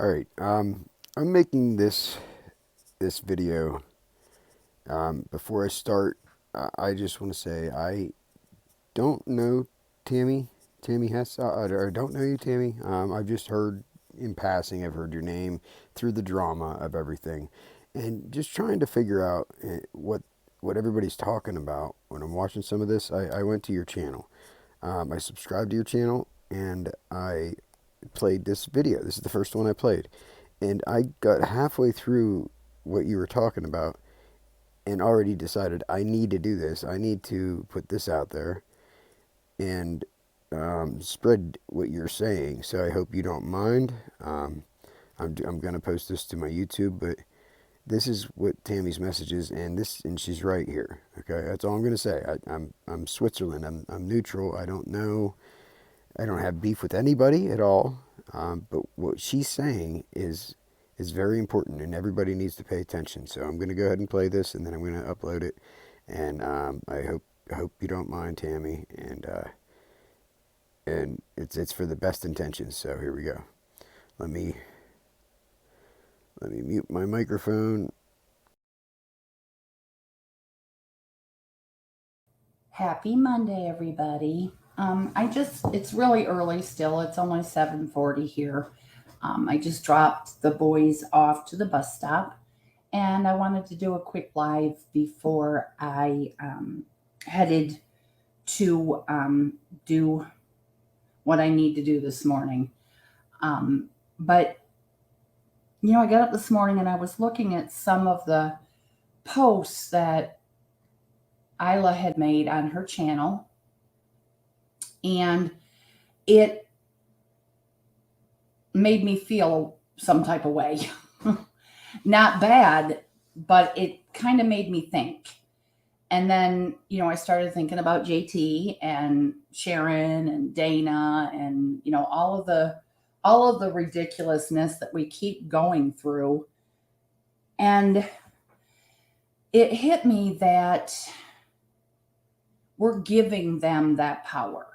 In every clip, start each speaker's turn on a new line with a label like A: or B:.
A: All right. I'm making this video. Before I start, I just want to say I don't know Tammy. Tammy Hess. I don't know you, Tammy. I've just heard in passing. I've heard your name through the drama of everything, and just trying to figure out what everybody's talking about when I'm watching some of this. I went to your channel. I subscribed to your channel, and I played this video. This is the first one I played. And I got halfway through what you were talking about and already decided I need to do this. I need to put this out there and spread what you're saying. So I hope you don't mind. I'm going to post this to my YouTube, but this is what Tammy's message is, and she's right here. Okay, that's all I'm going to say. I'm Switzerland. I'm neutral. I don't know. I don't have beef with anybody at all. But what she's saying is very important, and everybody needs to pay attention. So I'm going to go ahead and play this, and then I'm going to upload it. And I hope you don't mind, Tammy. And it's for the best intentions. So here we go. Let me let me mute my microphone.
B: Happy Monday, everybody. It's really early still. It's only 7:40 here. I just dropped the boys off to the bus stop and I wanted to do a quick live before I headed to do what I need to do this morning. But, I got up this morning and I was looking at some of the posts that Isla had made on her channel, and it made me feel some type of way. Not bad, but it kind of made me think. And then, I started thinking about JT and Sharon and Dana and, all of the ridiculousness that we keep going through. And it hit me that we're giving them that power.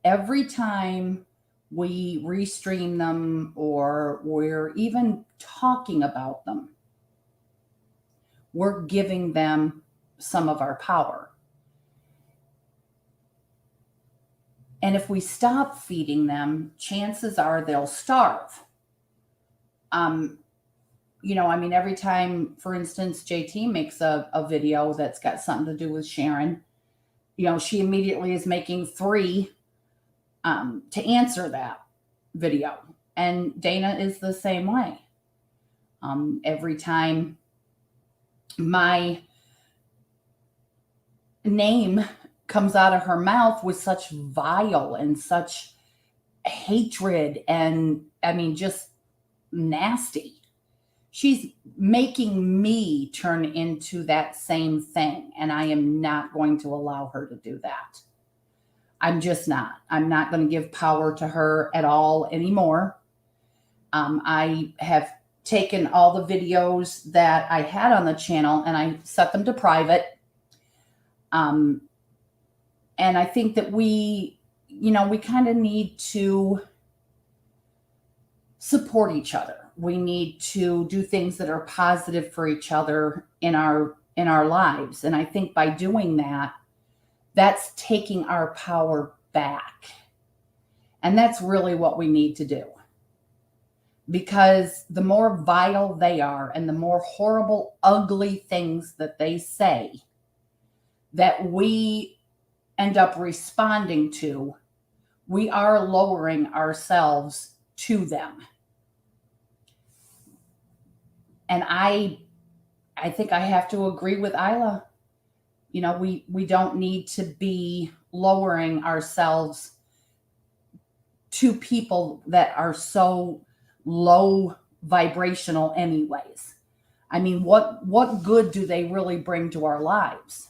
B: Every time we restream them or we're even talking about them, we're giving them some of our power. And if we stop feeding them, chances are they'll starve. Every time, for instance, JT makes a video that's got something to do with Sharon, she immediately is making three to answer that video. And Dana is the same way. Every time my name comes out of her mouth with such vile and such hatred and, just nasty, she's making me turn into that same thing. And I am not going to allow her to do that. I'm just not. I'm not going to give power to her at all anymore. I have taken all the videos that I had on the channel and I set them to private. And I think that we kind of need to support each other. We need to do things that are positive for each other in our lives. And I think by doing that, that's taking our power back. And that's really what we need to do. Because the more vile they are and the more horrible, ugly things that they say that we end up responding to, we are lowering ourselves to them. And I think I have to agree with Isla. We don't need to be lowering ourselves to people that are so low vibrational anyways. What good do they really bring to our lives?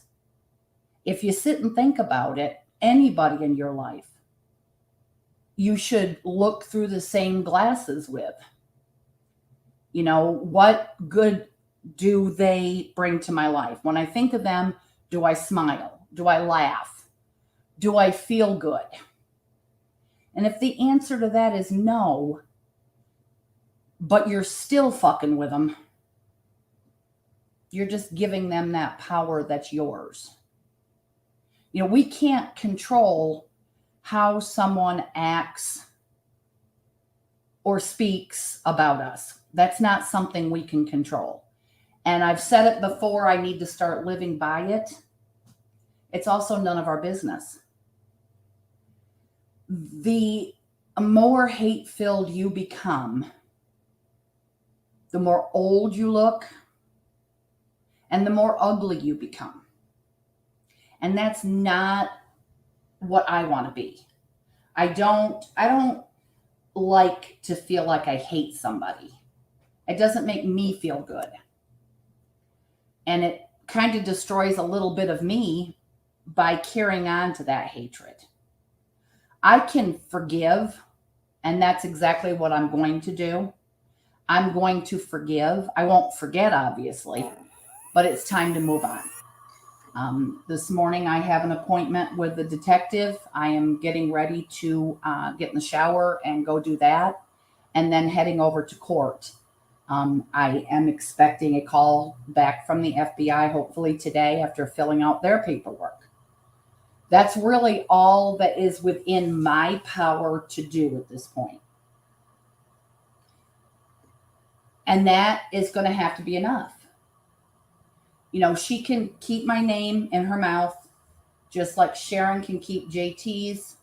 B: If you sit and think about it, anybody in your life, you should look through the same glasses with. What good do they bring to my life? When I think of them, do I smile? Do I laugh? Do I feel good? And if the answer to that is no, but you're still fucking with them. You're just giving them that power that's yours. We can't control how someone acts or speaks about us. That's not something we can control. And I've said it before, I need to start living by it. It's also none of our business. The more hate filled you become, the more old you look, and the more ugly you become. And that's not what I want to be. I don't like to feel like I hate somebody. It doesn't make me feel good. And it kind of destroys a little bit of me by carrying on to that hatred. I can forgive, and that's exactly what I'm going to do. I'm going to forgive. I won't forget, obviously, but it's time to move on. This morning, I have an appointment with the detective. I am getting ready to get in the shower and go do that, and then heading over to court. I am expecting a call back from the FBI, hopefully today, after filling out their paperwork. That's really all that is within my power to do at this point. And that is going to have to be enough. She can keep my name in her mouth, just like Sharon can keep JT's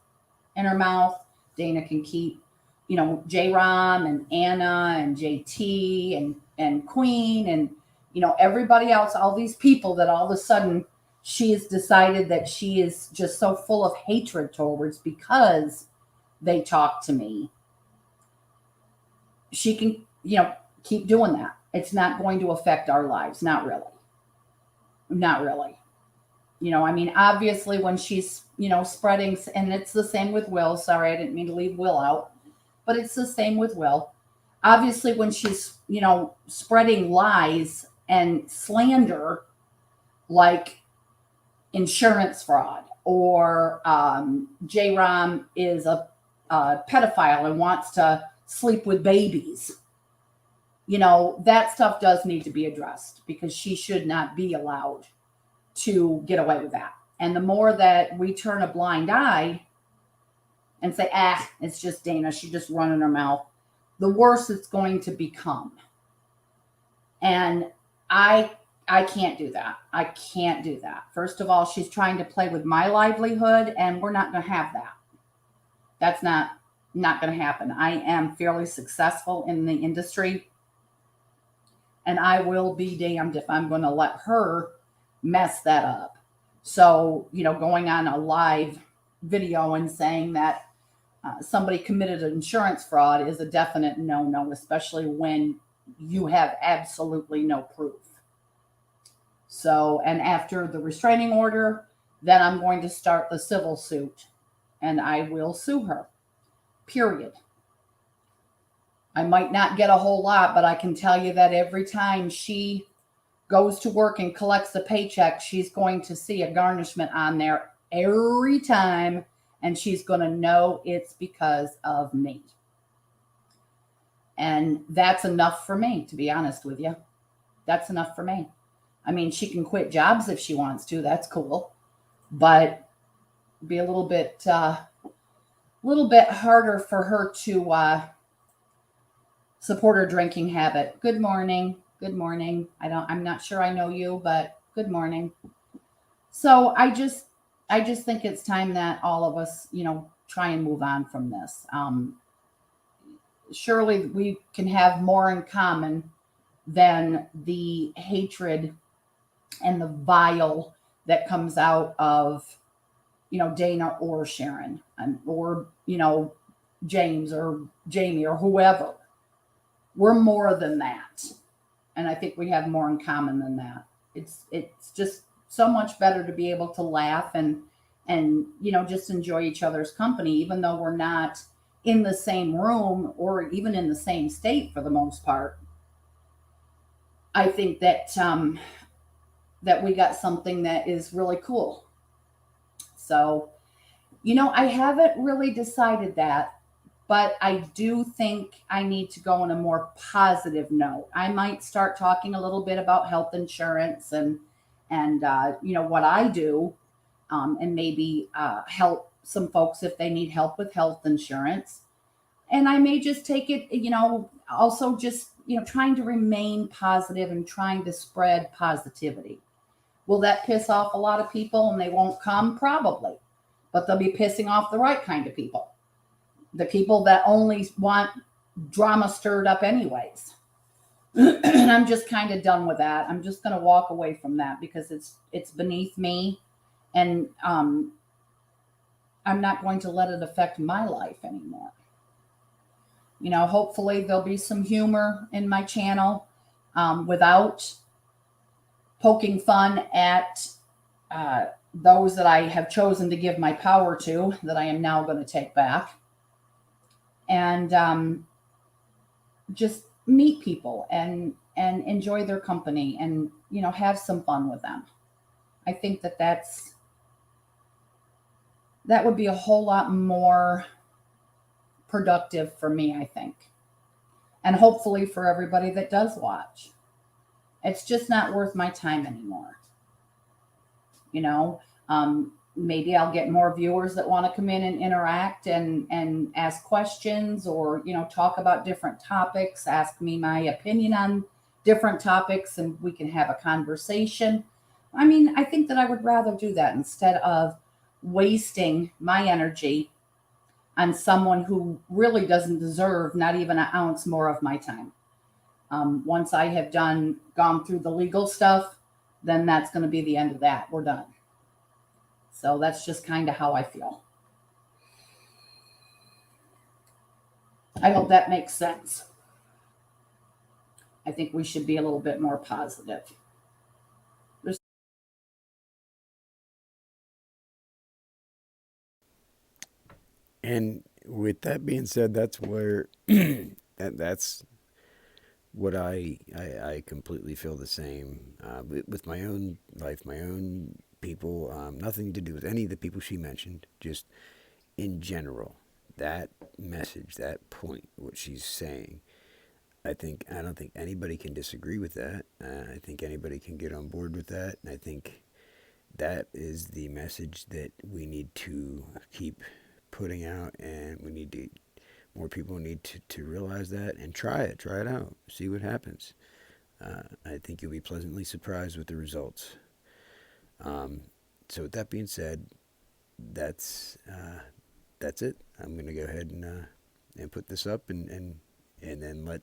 B: in her mouth. Dana can keep, J Rom and Anna and JT and Queen and, everybody else, all these people that all of a sudden she has decided that she is just so full of hatred towards because they talk to me. She can, keep doing that. It's not going to affect our lives. Not really. Not really. Obviously when she's, spreading, and it's the same with Will. Sorry, I didn't mean to leave Will out, but it's the same with Will. Obviously when she's, spreading lies and slander, like insurance fraud or J-Rom is a pedophile and wants to sleep with babies. That stuff does need to be addressed because she should not be allowed to get away with that. And the more that we turn a blind eye and say, it's just Dana, she just running her mouth, the worse it's going to become. And I can't do that. I can't do that. First of all, she's trying to play with my livelihood, and we're not going to have that. That's not going to happen. I am fairly successful in the industry, and I will be damned if I'm going to let her mess that up. So, going on a live video and saying that somebody committed an insurance fraud is a definite no, especially when you have absolutely no proof. So, and after the restraining order, then I'm going to start the civil suit and I will sue her. Period. I might not get a whole lot, but I can tell you that every time she goes to work and collects a paycheck, she's going to see a garnishment on there every time, and she's going to know it's because of me. And that's enough for me, to be honest with you. That's enough for me. She can quit jobs if she wants to. That's cool. But be a little bit harder for her to support her drinking habit. Good morning. Good morning. I'm not sure I know you, but good morning. So I just think it's time that all of us, try and move on from this. Surely we can have more in common than the hatred and the vile that comes out of, Dana or Sharon or, James or Jamie or whoever. We're more than that. And I think we have more in common than that. It's just so much better to be able to laugh and just enjoy each other's company, even though we're not in the same room or even in the same state for the most part. I think that that we got something that is really cool. So, I haven't really decided that but I do think I need to go on a more positive note. I might start talking a little bit about health insurance and you know what I do, and maybe help some folks if they need help with health insurance. And I may just take it, you know, also just you know trying to remain positive and trying to spread positivity. Will that piss off a lot of people and they won't come? Probably, but they'll be pissing off the right kind of people, the people that only want drama stirred up anyways. And I'm just kind of done with that. I'm just going to walk away from that because it's beneath me, and I'm not going to let it affect my life anymore. You know, hopefully there'll be some humor in my channel, without poking fun at those that I have chosen to give my power to, that I am now going to take back, and just meet people and enjoy their company and you know have some fun with them. I think that that would be a whole lot more productive for me, I think, and hopefully for everybody that does watch. It's just not worth my time anymore. You know, maybe I'll get more viewers that want to come in and interact and ask questions, or you know talk about different topics, ask me my opinion on different topics, and we can have a conversation. I mean, I think that I would rather do that instead of wasting my energy on someone who really doesn't deserve not even an ounce more of my time. Once I have gone through the legal stuff, then that's going to be the end of that. We're done. So that's just kind of how I feel. I hope that makes sense. I think we should be a little bit more positive. There's
A: And with that being said, that's where that's what I completely feel the same with my own life, my own people. Nothing to do with any of the people she mentioned. Just in general, that message, that point, what she's saying. I don't think anybody can disagree with that. I think anybody can get on board with that, and I think that is the message that we need to keep putting out, and we need to more people need to realize that and try it out, see what happens. I think you'll be pleasantly surprised with the results. Um, so with that being said, that's that's it. I'm gonna go ahead and put this up and then let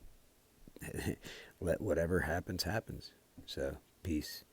A: let whatever happens happens. So peace.